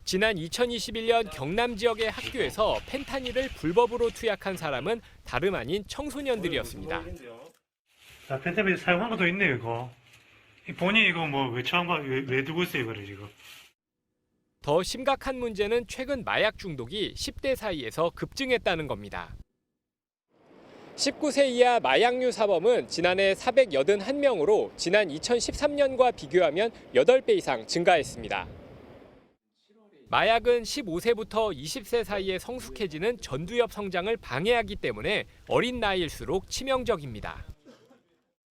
지난 2021년 경남 지역의 학교에서 펜타닐을 불법으로 투약한 사람은 다름 아닌 청소년들이었습니다. 자, 펜타닐 사용한 것도 있네요, 이거. 본인 이거 뭐 왜 처음 왜 두고 있어요, 이거를 지금? 더 심각한 문제는 최근 마약 중독이 10대 사이에서 급증했다는 겁니다. 19세 이하 마약류 사범은 지난해 481명으로 지난 2013년과 비교하면 8배 이상 증가했습니다. 마약은 15세부터 20세 사이에 성숙해지는 전두엽 성장을 방해하기 때문에 어린 나이일수록 치명적입니다.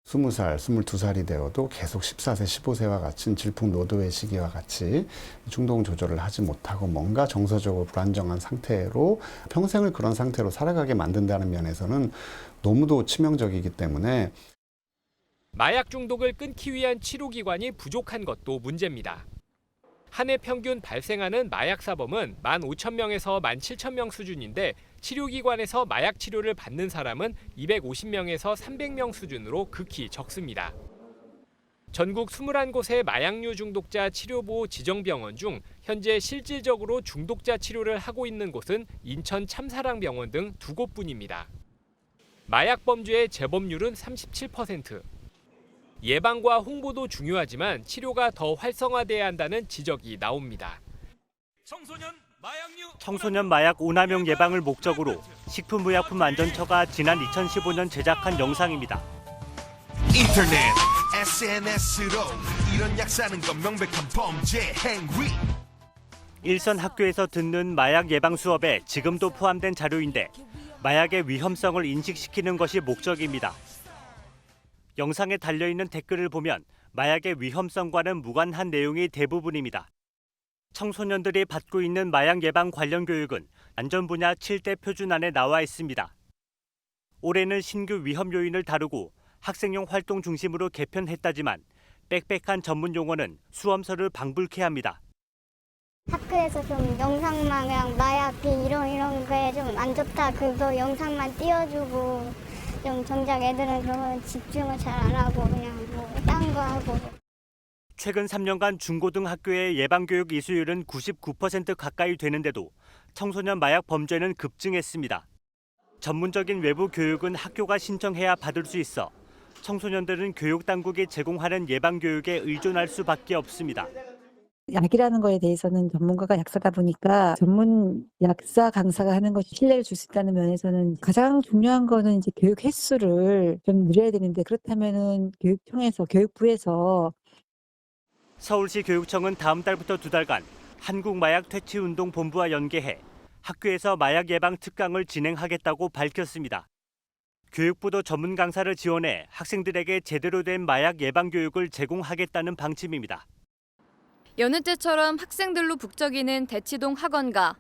20살, 22살이 되어도 계속 14세, 15세와 같은 질풍노도의 시기와 같이 충동 조절을 하지 못하고 뭔가 정서적으로 불안정한 상태로 평생을 그런 상태로 살아가게 만든다는 면에서는 너무도 치명적이기 때문에 마약 중독을 끊기 위한 치료기관이 부족한 것도 문제입니다. 한 해 평균 발생하는 마약 사범은 15,000명에서 17,000명 수준인데 치료기관에서 마약 치료를 받는 사람은 250명에서 300명 수준으로 극히 적습니다. 전국 21곳의 마약류 중독자 치료보호 지정병원 중 현재 실질적으로 중독자 치료를 하고 있는 곳은 인천 참사랑병원 등 2곳뿐입니다. 마약 범죄의 재범률은 37%. 예방과 홍보도 중요하지만 치료가 더 활성화돼야 한다는 지적이 나옵니다. 청소년 마약 오남용 예방을 목적으로 식품의약품안전처가 지난 2015년 제작한 영상입니다. 인터넷, SNS로 이런 약 사는 건 명백한 범죄 행위. 일선 학교에서 듣는 마약 예방 수업에 지금도 포함된 자료인데 마약의 위험성을 인식시키는 것이 목적입니다. 영상에 달려있는 댓글을 보면 마약의 위험성과는 무관한 내용이 대부분입니다. 청소년들이 받고 있는 마약 예방 관련 교육은 안전 분야 7대 표준안에 나와 있습니다. 올해는 신규 위험 요인을 다루고 학생용 활동 중심으로 개편했다지만 빽빽한 전문 용어는 수험서를 방불케 합니다. 학교에서 좀 영상만 그냥 마약이 이런 거에 좀 안 좋다 그거 영상만 띄워주고 좀 정작 애들은 그런 거 집중을 잘 안 하고 그냥 뭐 딴 거 하고. 최근 3년간 중고등학교의 예방교육 이수율은 99% 가까이 되는데도 청소년 마약 범죄는 급증했습니다. 전문적인 외부 교육은 학교가 신청해야 받을 수 있어 청소년들은 교육당국이 제공하는 예방교육에 의존할 수밖에 없습니다. 약이라는 거에 대해서는 전문가가 약사다 보니까 전문 약사 강사가 하는 것이 신뢰를 줄 수 있다는 면에서는 가장 중요한 거는 이제 교육 횟수를 좀 늘려야 되는데 그렇다면은 교육부에서 서울시 교육청은 다음 달부터 2달간 한국마약퇴치운동본부와 연계해 학교에서 마약 예방 특강을 진행하겠다고 밝혔습니다. 교육부도 전문 강사를 지원해 학생들에게 제대로 된 마약 예방 교육을 제공하겠다는 방침입니다. 여느 때처럼 학생들로 북적이는 대치동 학원가.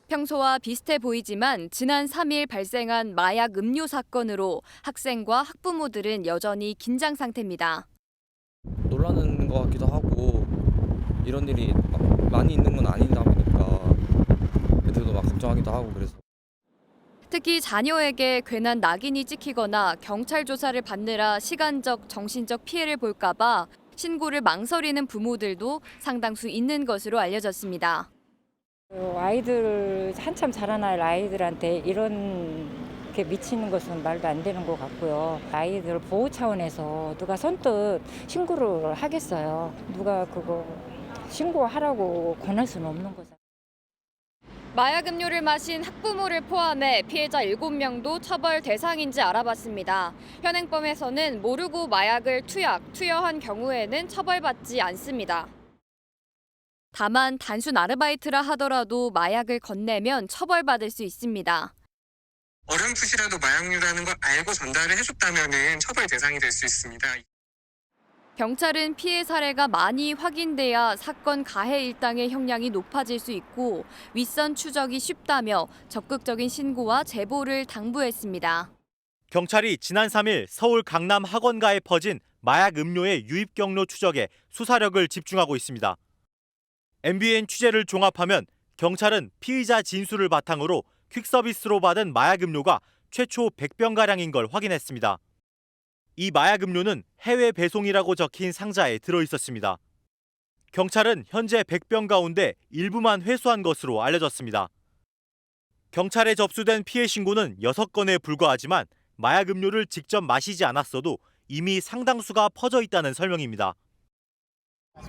평소와 비슷해 보이지만 지난 3일 발생한 마약 음료 사건으로 학생과 학부모들은 여전히 긴장 상태입니다. 놀라는 것 같기도 하고 이런 일이 많이 있는 건 아니다 보니까 애들도 막 걱정하기도 하고 그래서. 특히 자녀에게 괜한 낙인이 찍히거나 경찰 조사를 받느라 시간적, 정신적 피해를 볼까 봐 신고를 망설이는 부모들도 상당수 있는 것으로 알려졌습니다. 아이들 한참 자라날 아이들한테 이렇게 미치는 것은 말도 안 되는 것 같고요. 아이들 보호 차원에서 누가 선뜻 신고를 하겠어요. 누가 그거 신고하라고 권할 수는 없는 거죠. 마약 음료를 마신 학부모를 포함해 피해자 7명도 처벌 대상인지 알아봤습니다. 현행범에서는 모르고 마약을 투여한 경우에는 처벌받지 않습니다. 다만 단순 아르바이트라 하더라도 마약을 건네면 처벌받을 수 있습니다. 어렴풋이라도 마약류라는 걸 알고 전달을 해줬다면 처벌 대상이 될 수 있습니다. 경찰은 피해 사례가 많이 확인돼야 사건 가해 일당의 형량이 높아질 수 있고 윗선 추적이 쉽다며 적극적인 신고와 제보를 당부했습니다. 경찰이 지난 3일 서울 강남 학원가에 퍼진 마약 음료의 유입 경로 추적에 수사력을 집중하고 있습니다. MBN 취재를 종합하면 경찰은 피의자 진술을 바탕으로 퀵서비스로 받은 마약 음료가 최초 100병가량인 걸 확인했습니다. 이 마약 음료는 해외 배송이라고 적힌 상자에 들어있었습니다. 경찰은 현재 100병 가운데 일부만 회수한 것으로 알려졌습니다. 경찰에 접수된 피해 신고는 6건에 불과하지만 마약 음료를 직접 마시지 않았어도 이미 상당수가 퍼져 있다는 설명입니다.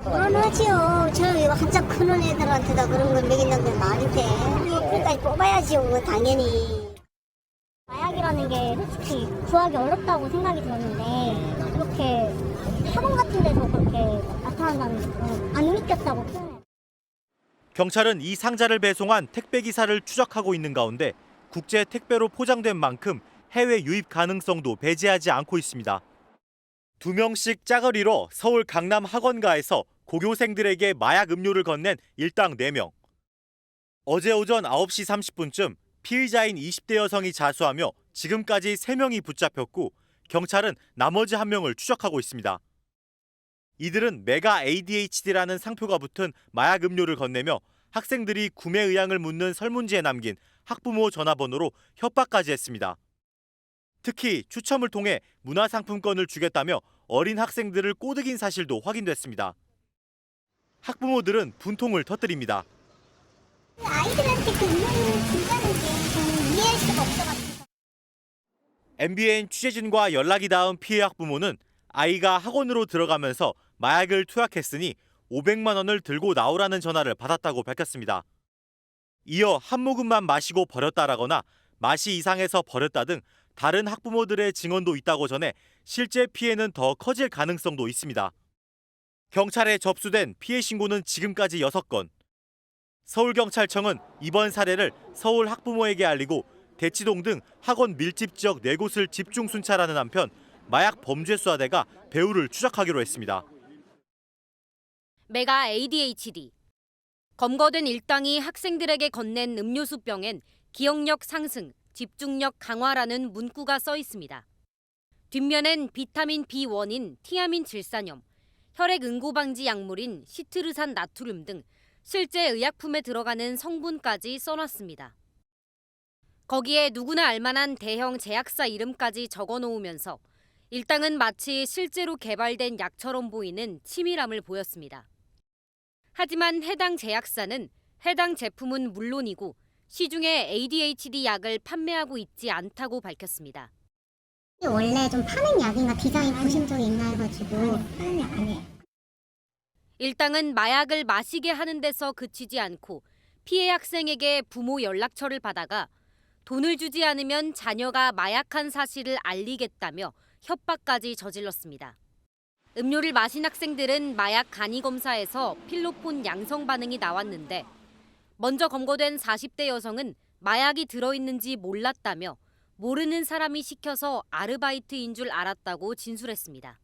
그러지요. 저 한참 크는 애들한테다 그런 걸 먹인다는 게 말이 돼. 그러니까 뽑아야지요, 당연히. 마약이라는 게 솔직히 구하기 어렵다고 생각이 들었는데 그렇게 학원 같은 데서 그렇게 나타난다는 건 안 믿겼다고 표현해요. 경찰은 이 상자를 배송한 택배기사를 추적하고 있는 가운데 국제 택배로 포장된 만큼 해외 유입 가능성도 배제하지 않고 있습니다. 2명씩 짝을 이뤄 서울 강남 학원가에서 고교생들에게 마약 음료를 건넨 일당 4명. 어제 오전 9시 30분쯤 피의자인 20대 여성이 자수하며 지금까지 3명이 붙잡혔고 경찰은 나머지 1명을 추적하고 있습니다. 이들은 메가 ADHD라는 상표가 붙은 마약 음료를 건네며 학생들이 구매 의향을 묻는 설문지에 남긴 학부모 전화번호로 협박까지 했습니다. 특히 추첨을 통해 문화상품권을 주겠다며 어린 학생들을 꼬드긴 사실도 확인됐습니다. 학부모들은 분통을 터뜨립니다. 아이들한테 그 음료를 준다는 게 저는 이해할 수가 없어가지고. MBN 취재진과 연락이 닿은 피해 학부모는 아이가 학원으로 들어가면서 마약을 투약했으니 500만 원을 들고 나오라는 전화를 받았다고 밝혔습니다. 이어 한 모금만 마시고 버렸다라거나 맛이 이상해서 버렸다 등 다른 학부모들의 증언도 있다고 전해 실제 피해는 더 커질 가능성도 있습니다. 경찰에 접수된 피해 신고는 지금까지 6건. 서울경찰청은 이번 사례를 서울 학부모에게 알리고 대치동 등 학원 밀집 지역 4곳을 집중 순찰하는 한편 마약 범죄 수사대가 배후를 추적하기로 했습니다. 메가 ADHD. 검거된 일당이 학생들에게 건넨 음료수병엔 기억력 상승, 집중력 강화라는 문구가 써 있습니다. 뒷면엔 비타민 B1인 티아민 질산염, 혈액 응고 방지 약물인 시트르산 나트륨 등 실제 의약품에 들어가는 성분까지 써놨습니다. 거기에 누구나 알만한 대형 제약사 이름까지 적어놓으면서 일당은 마치 실제로 개발된 약처럼 보이는 치밀함을 보였습니다. 하지만 해당 제약사는 해당 제품은 물론이고 시중에 ADHD 약을 판매하고 있지 않다고 밝혔습니다. 원래 좀 파는 약이나 디자인 보신 적이 있나 해가지고 파는 약 아니에요. 일당은 마약을 마시게 하는 데서 그치지 않고 피해 학생에게 부모 연락처를 받아가 돈을 주지 않으면 자녀가 마약한 사실을 알리겠다며 협박까지 저질렀습니다. 음료를 마신 학생들은 마약 간이 검사에서 필로폰 양성 반응이 나왔는데 먼저 검거된 40대 여성은 마약이 들어있는지 몰랐다며 모르는 사람이 시켜서 아르바이트인 줄 알았다고 진술했습니다.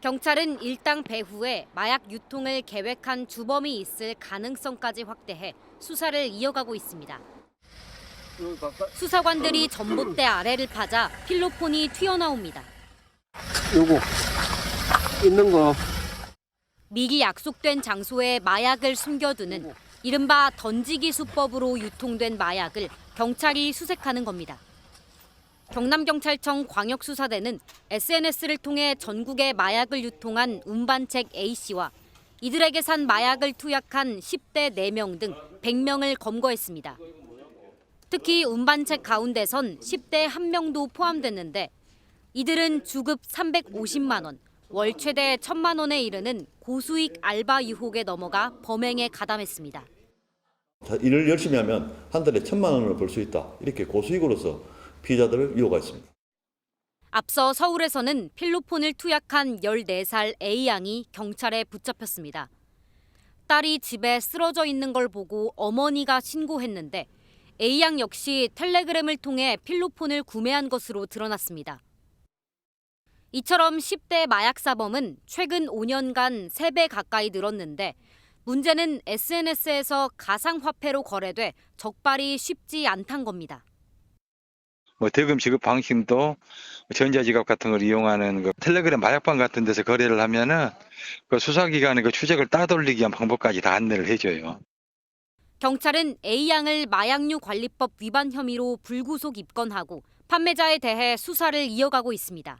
경찰은 일당 배후에 마약 유통을 계획한 주범이 있을 가능성까지 확대해 수사를 이어가고 있습니다. 수사관들이 전봇대 아래를 파자 필로폰이 튀어나옵니다. 요거 있는 거. 미리 약속된 장소에 마약을 숨겨두는 이른바 던지기 수법으로 유통된 마약을 경찰이 수색하는 겁니다. 경남경찰청 광역수사대는 SNS를 통해 전국에 마약을 유통한 운반책 A씨와 이들에게 산 마약을 투약한 10대 4명 등 100명을 검거했습니다. 특히 운반책 가운데선 10대 1명도 포함됐는데 이들은 주급 350만 원, 월 최대 1,000만 원에 이르는 고수익 알바 유혹에 넘어가 범행에 가담했습니다. 일을 열심히 하면 한 달에 1,000만 원을 벌 수 있다. 이렇게 고수익으로서 피해자들을 유혹했습니다. 앞서 서울에서는 필로폰을 투약한 14살 A양이 경찰에 붙잡혔습니다. 딸이 집에 쓰러져 있는 걸 보고 어머니가 신고했는데 A양 역시 텔레그램을 통해 필로폰을 구매한 것으로 드러났습니다. 이처럼 10대 마약사범은 최근 5년간 3배 가까이 늘었는데 문제는 SNS에서 가상화폐로 거래돼 적발이 쉽지 않단 겁니다. 대금 지급 방식도 전자지갑 같은 걸 이용하는 텔레그램 마약방 같은 데서 거래를 하면은 수사기관의 추적을 따돌리기 위한 방법까지 다 안내를 해줘요. 경찰은 A양을 마약류 관리법 위반 혐의로 불구속 입건하고 판매자에 대해 수사를 이어가고 있습니다.